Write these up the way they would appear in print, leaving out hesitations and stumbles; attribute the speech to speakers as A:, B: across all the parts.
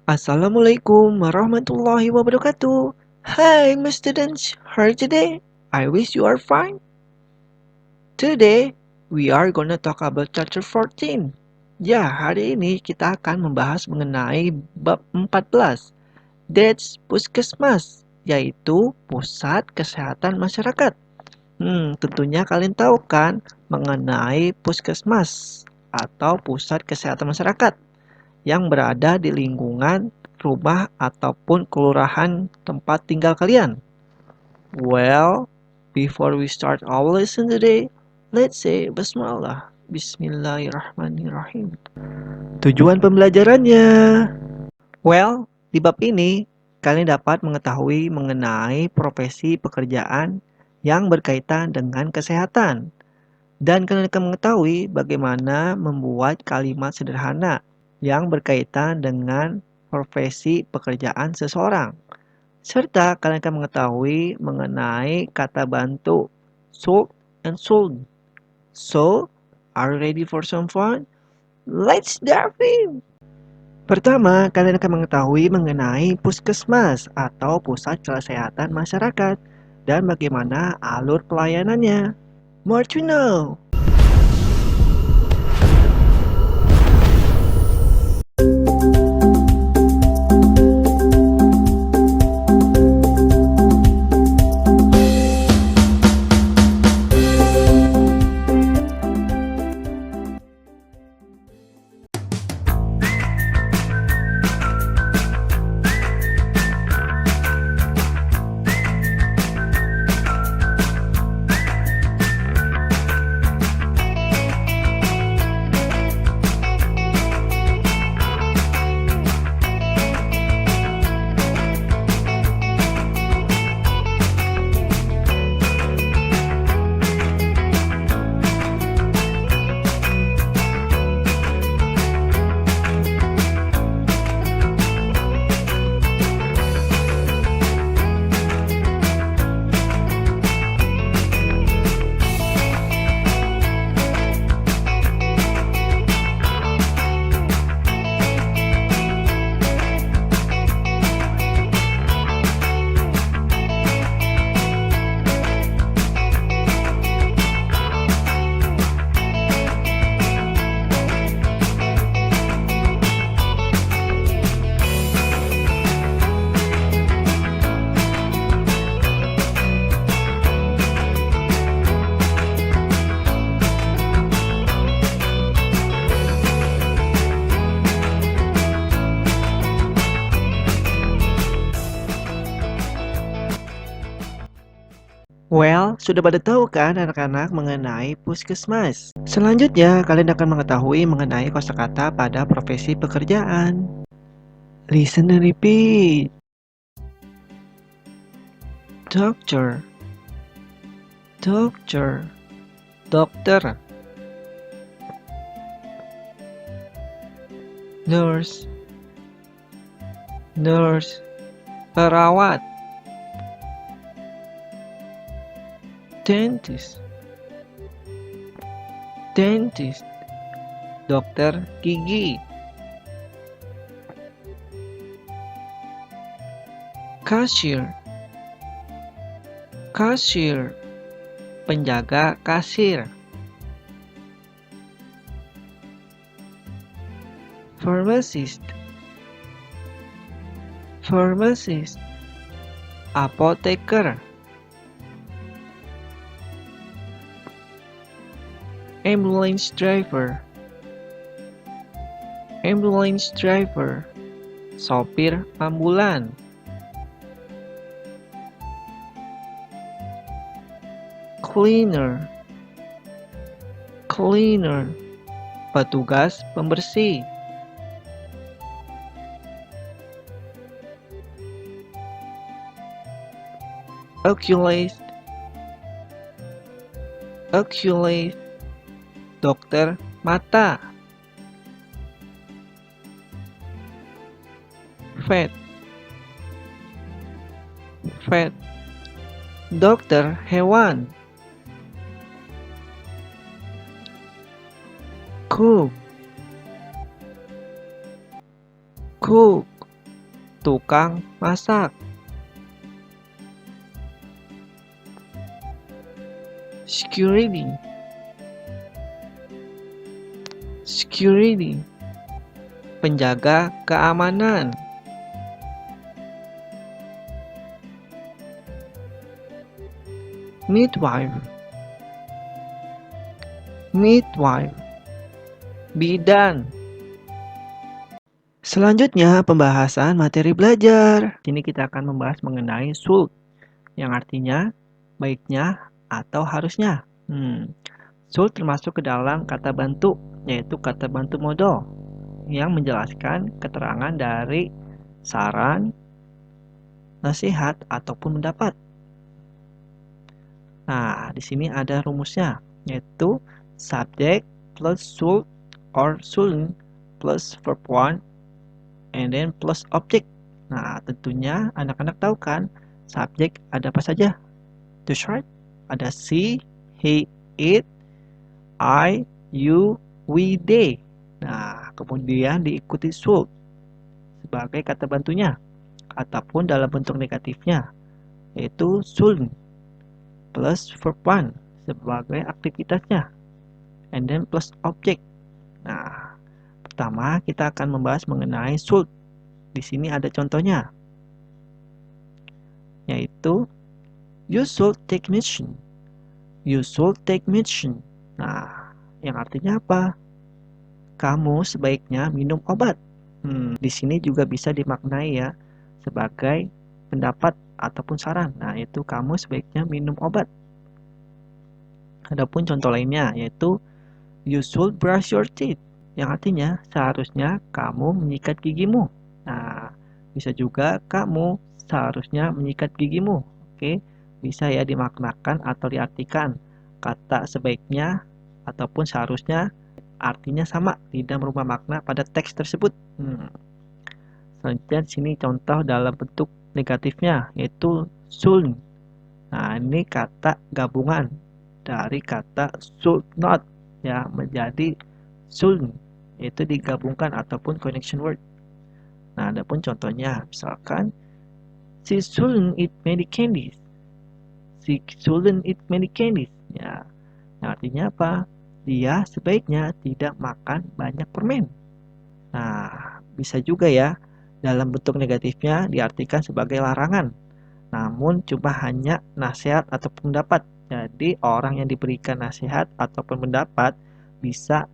A: Assalamualaikum warahmatullahi wabarakatuh. Hi, my students. How are you today? I wish you are fine. Today, we are gonna talk about chapter 14. Ya, hari ini kita akan membahas mengenai bab 14. That's Puskesmas, yaitu Pusat Kesehatan Masyarakat. Tentunya kalian tahu kan mengenai Puskesmas atau Pusat Kesehatan Masyarakat yang berada di lingkungan rumah ataupun kelurahan tempat tinggal kalian. Well, before we start our lesson today, let's say basmalah. Bismillahirrahmanirrahim. Tujuan pembelajarannya. Well, di bab ini kalian dapat mengetahui mengenai profesi pekerjaan yang berkaitan dengan kesehatan. Dan kalian akan mengetahui bagaimana membuat kalimat sederhana yang berkaitan dengan profesi pekerjaan seseorang. Serta kalian akan mengetahui mengenai kata bantu should and should. So, are you ready for some fun? Let's dive in! Pertama, kalian akan mengetahui mengenai puskesmas atau pusat kesehatan masyarakat dan bagaimana alur pelayanannya. More to know! Well, sudah pada tahu kan anak-anak mengenai puskesmas? Selanjutnya, kalian akan mengetahui mengenai kosakata pada profesi pekerjaan. Listen and repeat. Doctor, doctor, dokter. Nurse, nurse, perawat. Dentist, dentist, dokter gigi. Cashier, cashier, penjaga kasir. Pharmacist, pharmacist, apoteker. Ambulance driver, ambulance driver, sopir ambulan. Cleaner, cleaner, petugas pembersih. Oculist, oculist, dokter mata. Vet, vet, dokter hewan. Cook, cook, tukang masak. Security. Security. Penjaga keamanan. Midwife. Midwife. Bidan. Selanjutnya, pembahasan materi belajar. Sini kita akan membahas mengenai should, yang artinya baiknya atau harusnya. Should termasuk ke dalam kata bantu, yaitu kata bantu modal, yang menjelaskan keterangan dari saran, nasihat, ataupun pendapat. Nah, di sini ada rumusnya, yaitu subject plus should or shouldn't plus verb 1 and then plus object. Nah, tentunya anak-anak tahu kan, subjek ada apa saja? That's right. Ada she, he, it, I, you, we, they. Nah, kemudian diikuti should sebagai kata bantunya ataupun dalam bentuk negatifnya, yaitu should plus verb 1 sebagai aktivitasnya and then plus object. Nah, pertama kita akan membahas mengenai should. Di sini ada contohnya, yaitu you should take medicine. You should take medicine. Nah, yang artinya apa? Kamu sebaiknya minum obat. Di sini juga bisa dimaknai ya sebagai pendapat ataupun saran. Nah, itu kamu sebaiknya minum obat. Adapun contoh lainnya yaitu you should brush your teeth, yang artinya seharusnya kamu menyikat gigimu. Nah, bisa juga kamu seharusnya menyikat gigimu. Oke, bisa ya dimaknakan atau diartikan. Kata sebaiknya ataupun seharusnya artinya sama, tidak merubah makna pada teks tersebut. Selanjutnya di sini contoh dalam bentuk negatifnya yaitu should. Nah, ini kata gabungan dari kata should not ya menjadi should, yaitu digabungkan ataupun connection word. Nah, adapun contohnya misalkan she shouldn't eat many candies. She shouldn't eat many candies. Ya, artinya apa? Dia sebaiknya tidak makan banyak permen. Nah, bisa juga ya dalam bentuk negatifnya diartikan sebagai larangan, namun cuma hanya nasihat atau pendapat. Jadi orang yang diberikan nasihat ataupun pendapat bisa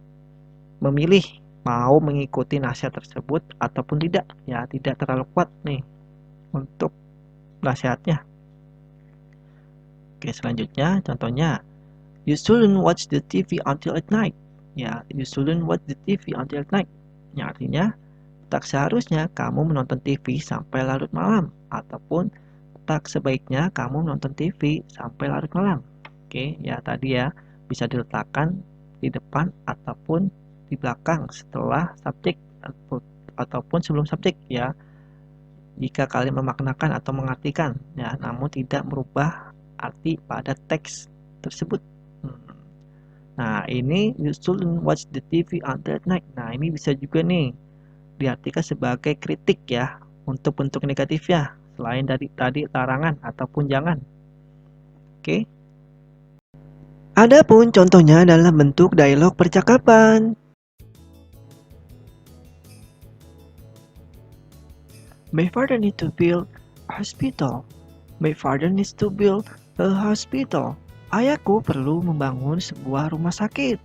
A: memilih mau mengikuti nasihat tersebut ataupun tidak. Ya, tidak terlalu kuat nih untuk nasihatnya. Oke, selanjutnya contohnya you shouldn't watch the TV until at night. Ya, you shouldn't watch the TV until at night. Yang artinya tak seharusnya kamu menonton TV sampai larut malam, ataupun tak sebaiknya kamu menonton TV sampai larut malam. Oke, ya tadi ya bisa diletakkan di depan ataupun di belakang setelah subjek ataupun sebelum subjek ya. Jika kalian memaknakan atau mengartikan ya, namun tidak merubah arti pada teks tersebut. Nah, ini you shouldn't watch the TV until at night. Nah, ini bisa juga nih diartikan sebagai kritik ya untuk bentuk negatifnya selain dari tadi larangan ataupun jangan. Oke. Adapun contohnya dalam bentuk dialog percakapan. My father needs to build a hospital. My father needs to build a hospital. Ayahku perlu membangun sebuah rumah sakit.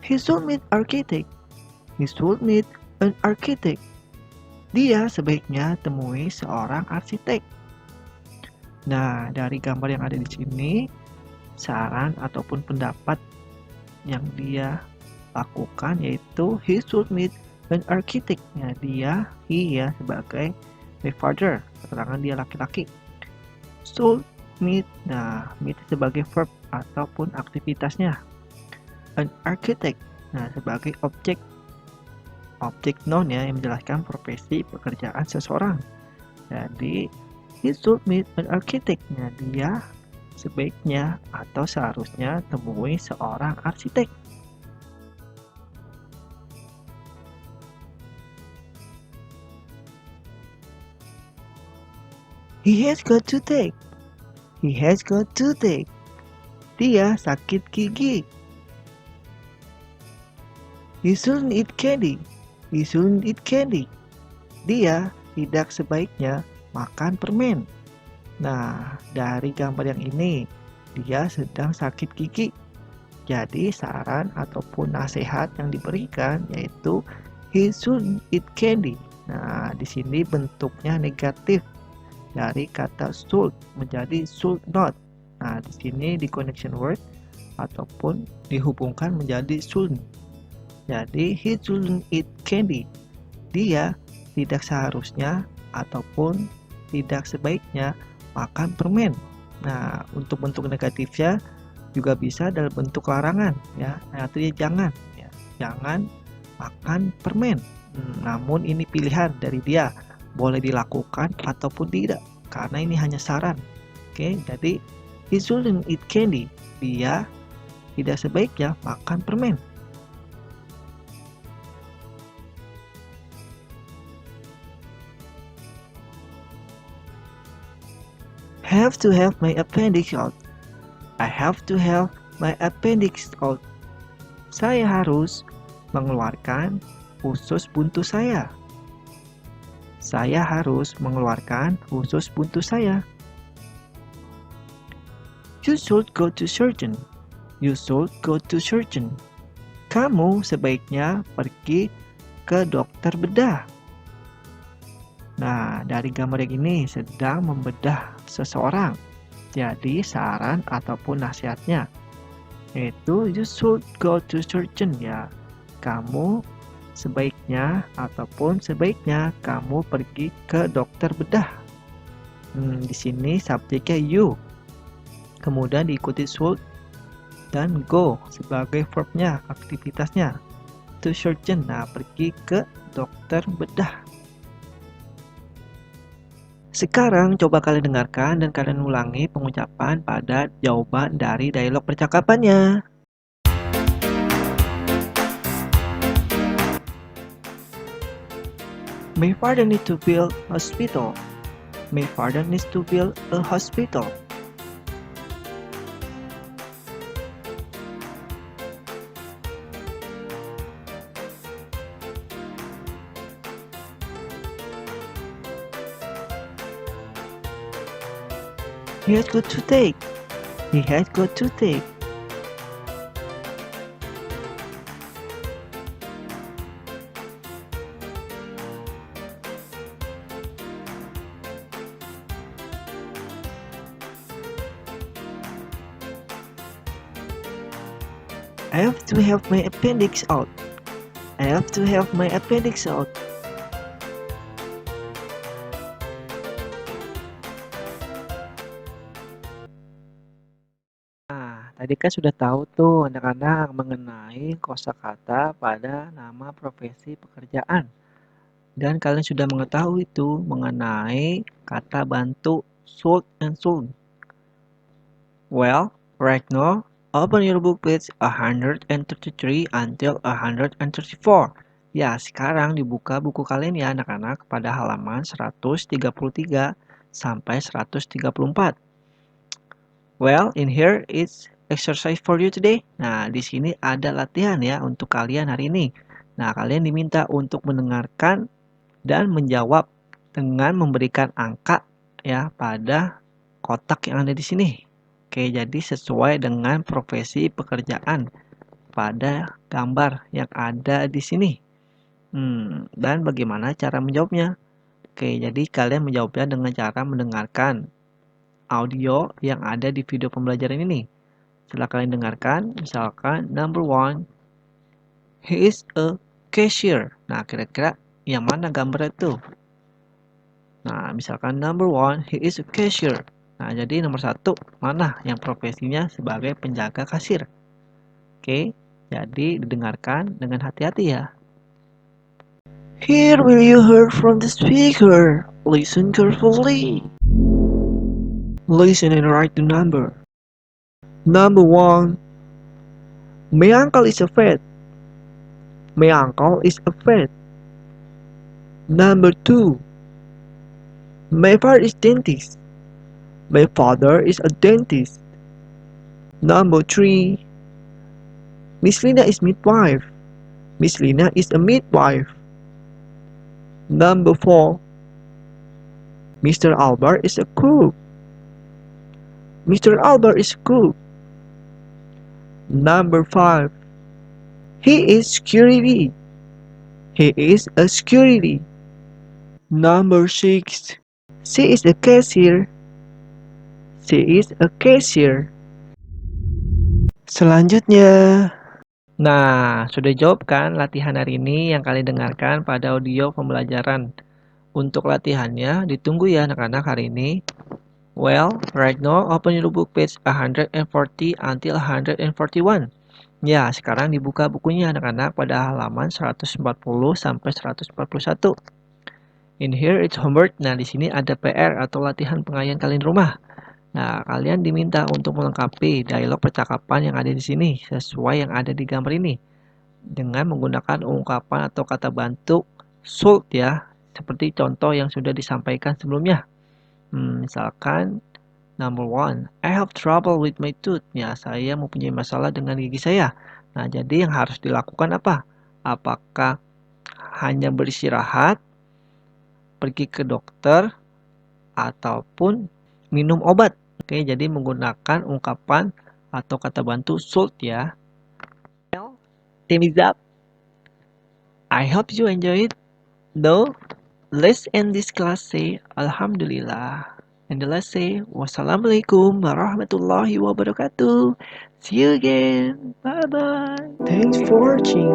A: He should meet architect. He should meet an architect. Dia sebaiknya temui seorang arsitek. Nah, dari gambar yang ada di sini, saran ataupun pendapat yang dia lakukan yaitu he should meet an architect. Ya, he ya sebagai my father, keterangan dia laki-laki. Should meet, nah meet sebagai verb ataupun aktivitasnya. An architect, nah sebagai objek noun ya yang menjelaskan profesi pekerjaan seseorang. Jadi he should meet an architect, nah dia sebaiknya atau seharusnya temui seorang arsitek. He has got toothache. He has got toothache. Dia sakit gigi. He shouldn't eat candy. He shouldn't eat candy. Dia tidak sebaiknya makan permen. Nah, dari gambar yang ini, dia sedang sakit gigi. Jadi, saran ataupun nasihat yang diberikan yaitu he shouldn't eat candy. Nah, di sini bentuknya negatif dari kata should menjadi should not. Nah, di sini di connection word ataupun dihubungkan menjadi shouldn't. Jadi, he shouldn't eat candy. Dia tidak seharusnya ataupun tidak sebaiknya makan permen. Nah, untuk bentuk negatifnya juga bisa dalam bentuk larangan ya. Artinya jangan ya. Jangan makan permen. Namun ini pilihan dari dia, boleh dilakukan ataupun tidak karena ini hanya saran. Oke, jadi he shouldn't eat candy. Dia tidak sebaiknya makan permen. Have to have my appendix out. I have to have my appendix out. Saya harus mengeluarkan usus buntu saya. Saya harus mengeluarkan usus buntu saya. You should go to surgeon. You should go to surgeon. Kamu sebaiknya pergi ke dokter bedah. Nah, dari gambar yang ini sedang membedah seseorang. Jadi, saran ataupun nasihatnya yaitu you should go to surgeon ya. Kamu sebaiknya ataupun sebaiknya kamu pergi ke dokter bedah. Di sini subjeknya you. Kemudian diikuti should dan go sebagai verbnya, aktivitasnya. To surgeon, nah pergi ke dokter bedah. Sekarang coba kalian dengarkan dan kalian ulangi pengucapan pada jawaban dari dialog percakapannya. My father needs to build a hospital. My father needs to build a hospital. He has got toothache. He has got toothache. I have to have my appendix out. I have to have my appendix out. Nah, tadi kan sudah tahu tuh anak-anak mengenai kosakata pada nama profesi pekerjaan. Dan kalian sudah mengetahui tuh mengenai kata bantu should and should. Well, right now, open your book page 133 until 134. Ya, sekarang dibuka buku kalian ya anak-anak pada halaman 133 sampai 134. Well, in here is exercise for you today. Nah, di sini ada latihan ya untuk kalian hari ini. Nah, kalian diminta untuk mendengarkan dan menjawab dengan memberikan angka ya pada kotak yang ada di sini. Oke, jadi sesuai dengan profesi pekerjaan pada gambar yang ada di sini. Dan bagaimana cara menjawabnya? Oke, jadi kalian menjawabnya dengan cara mendengarkan audio yang ada di video pembelajaran ini. Setelah kalian dengarkan, misalkan number 1, he is a cashier. Nah, kira-kira yang mana gambar itu? Nah, misalkan number 1, he is a cashier. Nah, jadi nomor 1, mana yang profesinya sebagai penjaga kasir? Oke, jadi didengarkan dengan hati-hati ya. Here will you hear from the speaker. Listen carefully. Listen and write the number. Number 1. My uncle is a vet. My uncle is a vet. Number 2. My father is dentist. My father is a dentist. Number 3. Miss Lina is midwife. Miss Lina is a midwife. Number 4. Mr. Albert is a cook. Mr. Albert is a cook. Number 5. He is security. He is a security. Number 6. She is a cashier. She is a cashier. Selanjutnya. Nah, sudah jawab kan latihan hari ini yang kalian dengarkan pada audio pembelajaran. Untuk latihannya, ditunggu ya anak-anak hari ini. Well, right now open your book page 140 until 141. Ya, sekarang dibuka bukunya anak-anak pada halaman 140 sampai 141. In here it's homework. Nah, di sini ada PR atau latihan pengayaan kalian di rumah. Nah, kalian diminta untuk melengkapi dialog percakapan yang ada di sini sesuai yang ada di gambar ini dengan menggunakan ungkapan atau kata bantu should ya, seperti contoh yang sudah disampaikan sebelumnya. Misalkan number 1, I have trouble with my tooth. Ya, saya mempunyai masalah dengan gigi saya. Nah, jadi yang harus dilakukan apa? Apakah hanya beristirahat, pergi ke dokter, ataupun minum obat? Oke, jadi menggunakan ungkapan atau kata bantu should ya. Well, time is up. I hope you enjoy it. Though, let's end this class say Alhamdulillah. And let's say Wassalamualaikum warahmatullahi wabarakatuh. See you again. Bye bye. Thanks for watching.